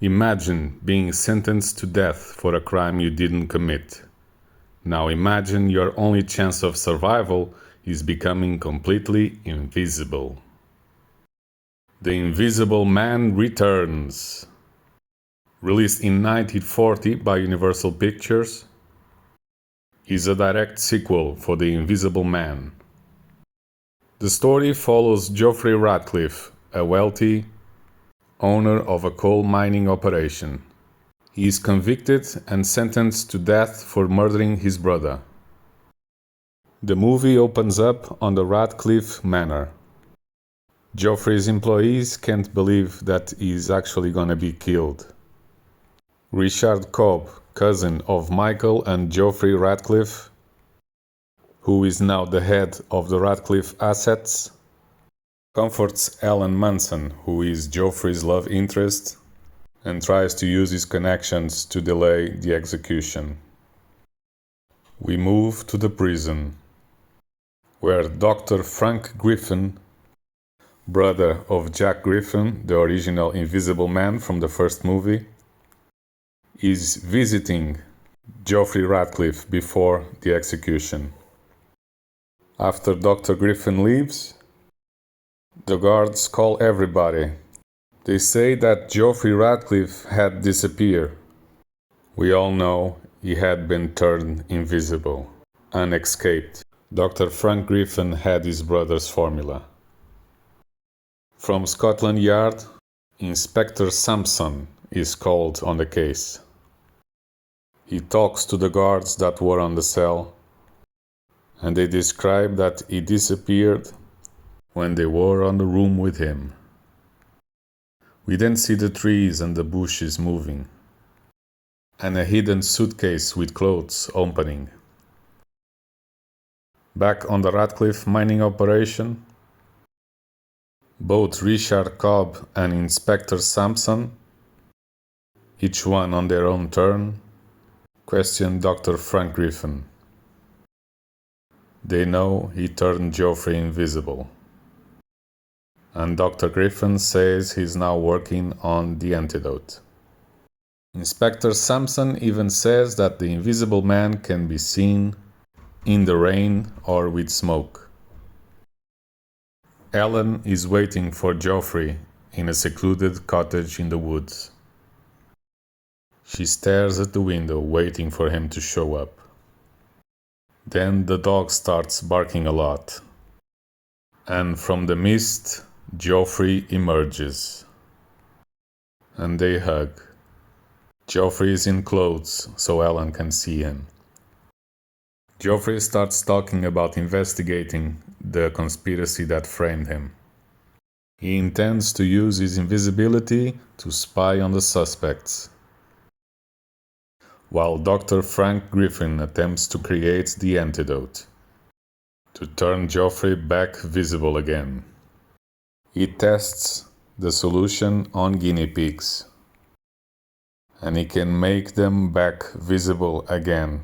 Imagine being sentenced to death for a crime you didn't commit. Now imagine your only chance of survival is becoming completely invisible. The Invisible Man returns. Released in 1940 by Universal Pictures, is a direct sequel for The Invisible Man. The story follows Geoffrey Radcliff, a wealthy owner of a coal mining operation. He is convicted and sentenced to death for murdering his brother. The movie opens up on the Radcliffe Manor. Geoffrey's employees can't believe that he is actually gonna be killed. Richard Cobb, cousin of Michael and Geoffrey Radcliffe, who is now the head of the Radcliffe assets, comforts Ellen Manson, who is Geoffrey's love interest, and tries to use his connections to delay the execution. We move to the prison, where Dr. Frank Griffin, brother of Jack Griffin, the original Invisible Man from the first movie, is visiting Geoffrey Radcliffe before the execution. After Dr. Griffin leaves, the guards call everybody. They say that Geoffrey Radcliffe had disappeared. We all know he had been turned invisible and escaped. Dr. Frank Griffin had his brother's formula. From Scotland Yard, Inspector Sampson is called on the case. He talks to the guards that were on the cell, and they describe that he disappeared when they were on the room with him. We then see the trees and the bushes moving, and a hidden suitcase with clothes opening. Back on the Radcliffe mining operation, both Richard Cobb and Inspector Sampson, each one on their own turn, question Dr. Frank Griffin. They know he turned Geoffrey invisible. And Dr. Griffin says he's now working on the antidote. Inspector Sampson even says that the Invisible Man can be seen in the rain or with smoke. Ellen is waiting for Geoffrey in a secluded cottage in the woods. She stares at the window, waiting for him to show up. Then the dog starts barking a lot, and from the mist, Geoffrey emerges, and they hug. Geoffrey is in clothes, so Ellen can see him. Geoffrey starts talking about investigating the conspiracy that framed him. He intends to use his invisibility to spy on the suspects, while Dr. Frank Griffin attempts to create the antidote to turn Geoffrey back visible again. He tests the solution on guinea pigs, and he can make them back visible again,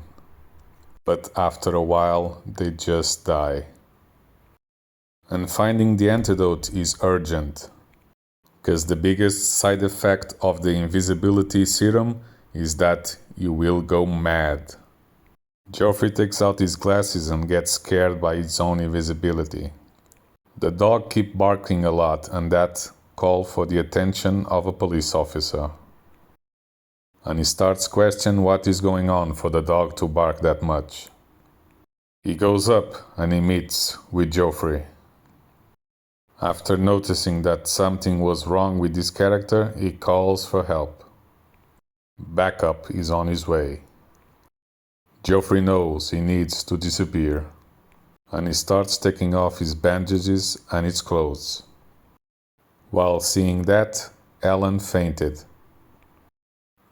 but after a while they just die. And finding the antidote is urgent, because the biggest side effect of the invisibility serum is that you will go mad. Geoffrey takes out his glasses and gets scared by his own invisibility. The dog keeps barking a lot, and that calls for the attention of a police officer. And he starts questioning what is going on for the dog to bark that much. He goes up and he meets with Geoffrey. After noticing that something was wrong with his character, he calls for help. Backup is on his way. Geoffrey knows he needs to disappear, and he starts taking off his bandages and his clothes. While seeing that, Ellen fainted.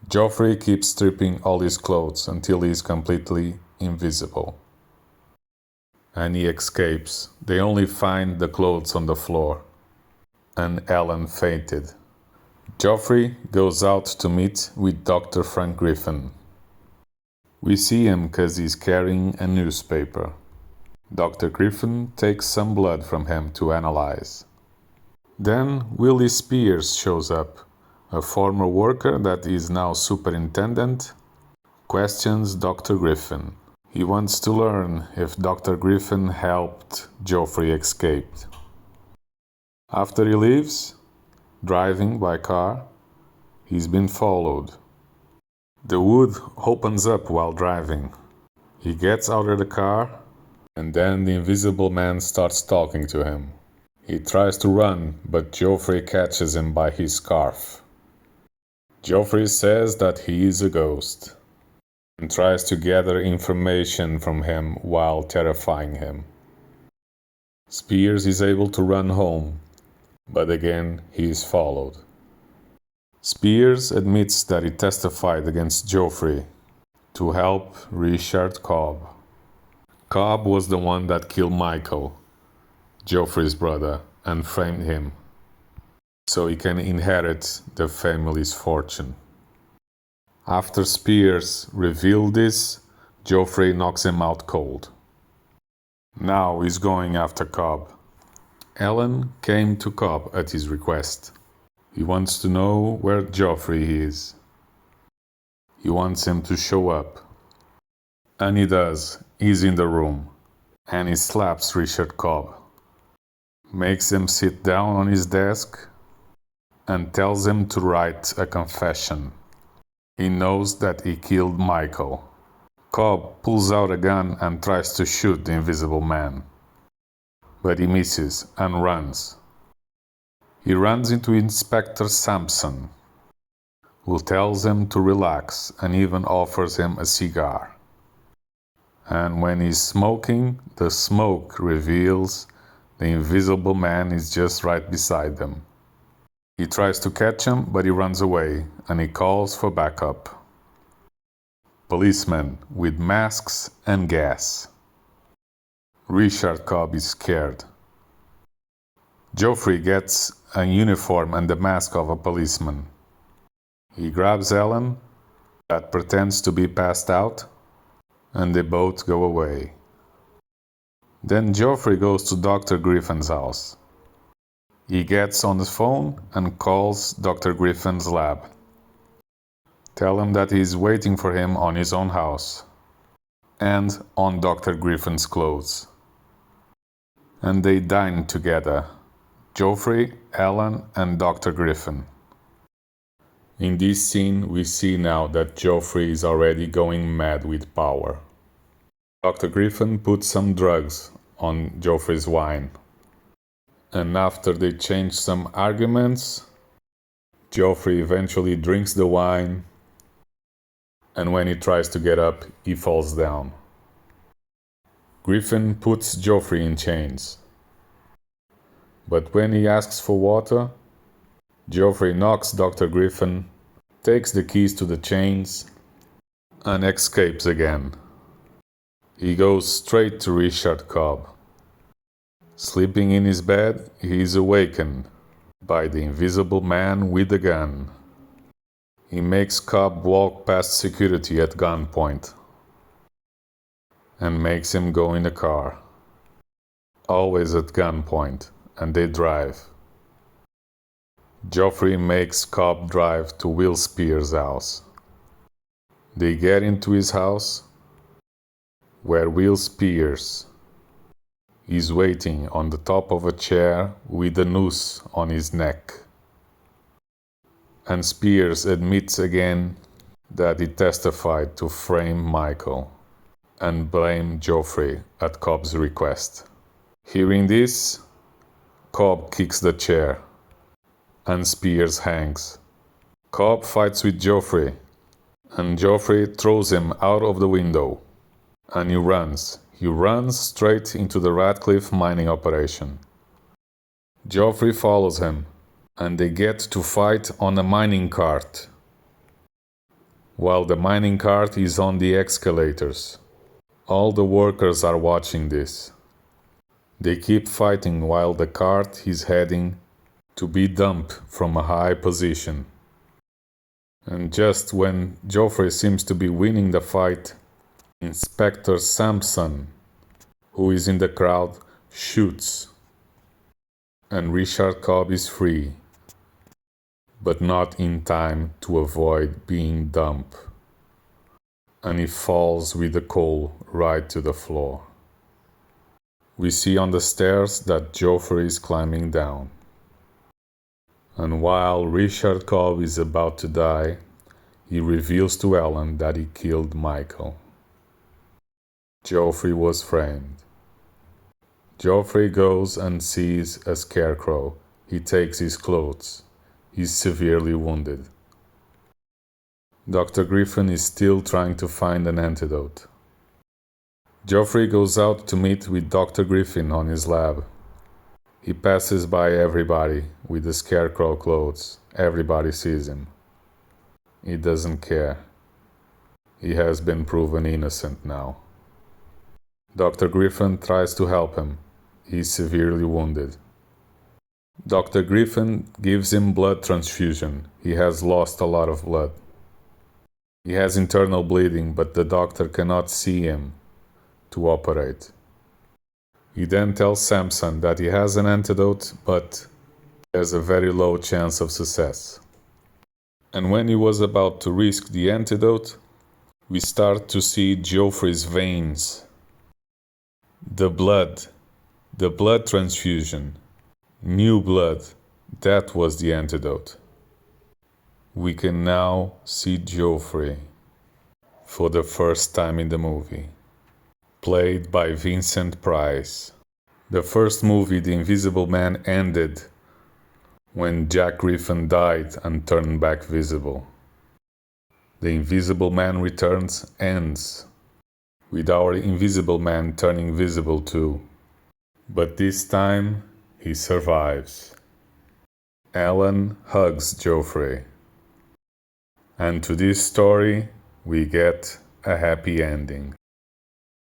Geoffrey keeps stripping all his clothes until he is completely invisible. And he escapes. They only find the clothes on the floor, and Ellen fainted. Geoffrey goes out to meet with Dr. Frank Griffin. We see him because he's carrying a newspaper. Dr. Griffin takes some blood from him to analyze. Then Willie Spears shows up, A former worker that is now superintendent questions Dr. Griffin. He wants to learn if Dr. Griffin helped Geoffrey escape. After he leaves, driving by car, he's been followed. The hood opens up while driving. He gets out of the car, and then the Invisible Man starts talking to him. He tries to run, but Geoffrey catches him by his scarf. Geoffrey says that he is a ghost, and tries to gather information from him while terrifying him. Spears is able to run home, but again he is followed. Spears admits that he testified against Geoffrey to help Richard Cobb. Cobb was the one that killed Michael, Geoffrey's brother, and framed him, so he can inherit the family's fortune. After Spears revealed this, Geoffrey knocks him out cold. Now he's going after Cobb. Ellen came to Cobb at his request. He wants to know where Geoffrey is. He wants him to show up. And he does. He's in the room. And he slaps Richard Cobb. Makes him sit down on his desk and tells him to write a confession. He knows that he killed Michael. Cobb pulls out a gun and tries to shoot the Invisible Man, but he misses and runs. He runs into Inspector Sampson, who tells him to relax and even offers him a cigar. And when he's smoking, the smoke reveals the Invisible Man is just right beside them. He tries to catch him, but he runs away, and he calls for backup. Policemen with masks and gas. Richard Cobb is scared. Geoffrey gets a uniform and the mask of a policeman. He grabs Ellen, that pretends to be passed out, and they both go away. Then Geoffrey goes to Dr. Griffin's house. He gets on the phone and calls Dr. Griffin's lab. Tell him that he's waiting for him on his own house and on Dr. Griffin's clothes. And they dine together, Geoffrey, Ellen, and Dr. Griffin. In this scene, we see now that Geoffrey is already going mad with power. Dr. Griffin puts some drugs on Geoffrey's wine. And after they change some arguments, Geoffrey eventually drinks the wine, and when he tries to get up, he falls down. Griffin puts Geoffrey in chains. But when he asks for water, Geoffrey knocks Dr. Griffin, takes the keys to the chains, and escapes again. He goes straight to Richard Cobb. Sleeping in his bed, he is awakened by the Invisible Man with a gun. He makes Cobb walk past security at gunpoint and makes him go in the car. Always at gunpoint, and they drive. Geoffrey makes Cobb drive to Will Spears' house. They get into his house, where Will Spears is waiting on the top of a chair with a noose on his neck. And Spears admits again that he testified to frame Michael and blame Geoffrey at Cobb's request. Hearing this, Cobb kicks the chair and Spears hangs. Cobb fights with Geoffrey and Geoffrey throws him out of the window and he runs. He runs straight into the Radcliff mining operation. Geoffrey follows him and they get to fight on a mining cart, while the mining cart is on the escalators. All the workers are watching this. They keep fighting while the cart is heading to be dumped from a high position. And just when Geoffrey seems to be winning the fight, Inspector Sampson, who is in the crowd, shoots, and Richard Cobb is free. but not in time to avoid being dumped, and he falls with the coal right to the floor. We see on the stairs that Geoffrey is climbing down. And while Richard Cobb is about to die, he reveals to Ellen that he killed Michael. Geoffrey was framed. Geoffrey goes and sees a scarecrow. He takes his clothes. He's severely wounded. Dr. Griffin is still trying to find an antidote. Geoffrey goes out to meet with Dr. Griffin on his lab. He passes by everybody with the scarecrow clothes. Everybody sees him. He doesn't care. He has been proven innocent now. Dr. Griffin tries to help him. He's severely wounded. Dr. Griffin gives him blood transfusion. He has lost a lot of blood. He has internal bleeding, but the doctor cannot see him to operate. He then tells Samson that he has an antidote, but there's a very low chance of success. And when he was about to risk the antidote, we start to see Geoffrey's veins. The blood transfusion, new blood, that was the antidote. We can now see Geoffrey for the first time in the movie, played by Vincent Price. The first movie, The Invisible Man, ended when Jack Griffin died and turned back visible. The Invisible Man Returns ends with our Invisible Man turning visible too. But this time, he survives. Ellen hugs Geoffrey. And to this story, we get a happy ending.